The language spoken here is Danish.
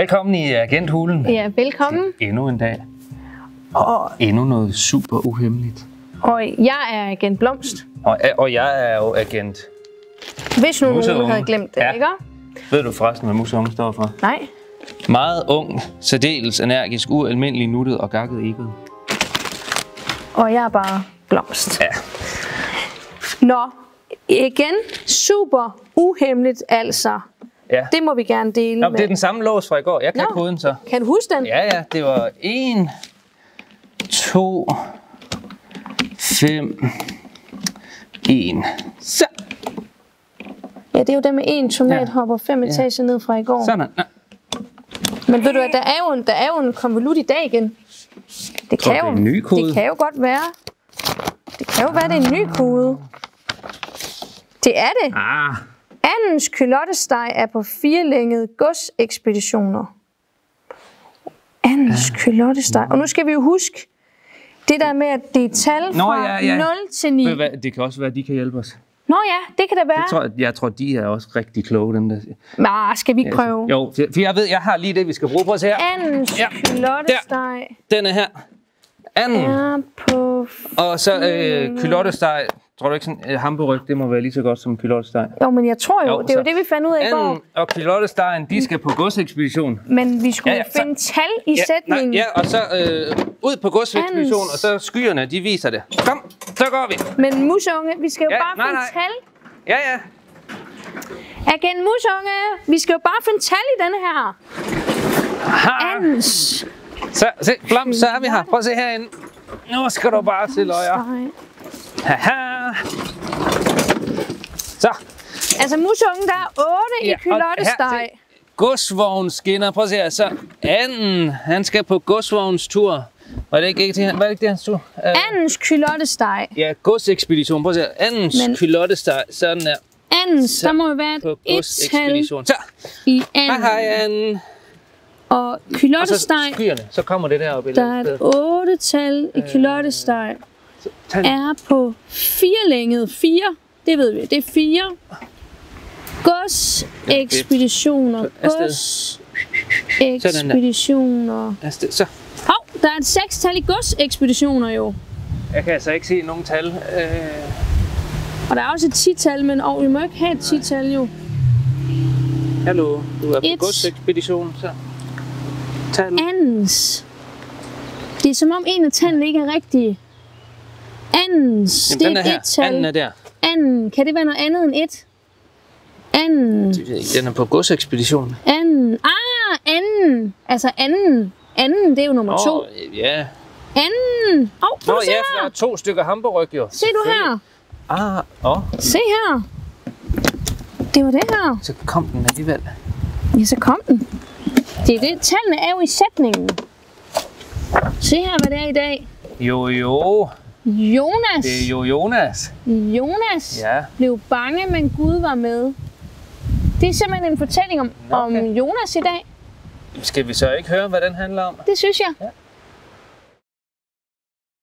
Velkommen i Agenthulen. Ja, velkommen. Endnu en dag. Og endnu noget super uhemmeligt. Og jeg er Agent Blomst. Og jeg er jo Agent Hvis nu nogen havde glemt det, ikke? Ved du forresten, hvad Museunge står for? Nej. Meget ung, særdeles energisk, ualmindelig nuttet og gakket ego. Og jeg er bare Blomst. Ja. Nå, igen, super uhemmeligt altså. Ja. Det må vi gerne dele med. Det er den samme lås fra i går. Jeg kan koden så. Kan du huske den? Ja, det var 1, 2, 5, 1. Så. Ja, det er jo det med en tomathopper 5 etager ned fra i går. Sådan. Ja. Men ved du at der er jo en konvolut i dag igen. Det kan jo godt være. Det kan jo være, det er en ny kode. Det er det. Andens kylottesteg er på 4-længede godsekspeditioner. Andens kylottesteg. Og nu skal vi jo huske, det der med, at det er tal fra 0 til 9. Det kan også være, at de kan hjælpe os. Nå ja, det kan det være. Jeg tror, de er også rigtig kloge, dem der. Skal vi ikke prøve? Jo, for jeg har lige det, vi skal bruge på os her. Andens kylottesteg. Den er her. Anden. Er på... Og så kylottesteg. Tror du ikke sådan, hamburg, det må være lige så godt som kylottesteg? Jo, men jeg tror jo, det er jo det, vi fandt ud af i går. Og kylottestegen, de skal på godsekspedition. Men vi skulle finde tal i sætningen. Og så ud på godsekspedition, og så skyerne, de viser det. Kom, så går vi. Men Museunge, vi skal jo bare finde tal. Ja. Agent Museunge, vi skal jo bare finde tal i denne her. Andens. Så er vi her. Prøv at se herinde. Nu skal du bare se løjer. Haha. Så. Altså Museunge, der er 8 i kylottesteg. Godsvognskinner. Prøv at se her. Så anden, han skal på godsvognstur. Var det ikke det hans tur? Andens kylottesteg. Ja, godsekspedition. Prøv at se her. Andens kylottesteg. Sådan der. Andens, der må jo være et tal i anden. Hej, Anden. Og kylottesteg. Og så skyerne. Så kommer det der op i der er et 8-tal i kylottesteg. Er på 4-længede 4. Det ved vi. Det er 4. Godsekspeditioner. Godsekspeditioner. Så. Der er et 6-tal i godsekspeditioner jo. Jeg kan altså ikke se nogen tal. Og der er også et 10-tal, men vi må ikke have et 10-tal jo. Hallo, du er på godsekspedition, så. Andens. Det er som om en af tallene ikke er rigtige. Andens. Jamen, det er et tal. Anden er der. Anden. Kan det være noget andet end 1? Anden. Den er på godsekspedition. Anden. Anden. Altså anden. Anden, det er jo nummer 2. Ja. Anden. For der er 2 stykker hamburg jo. Se du her. Se her. Det var det her. Så kom den alligevel. Ja, så kom den. Det er det. Tallene er jo i sætningen. Se her, hvad det er i dag. Jonas. Det er jo Jonas. Jonas blev bange, men Gud var med. Det er simpelthen en fortælling om Jonas i dag. Skal vi så ikke høre, hvad den handler om? Det synes jeg. Ja.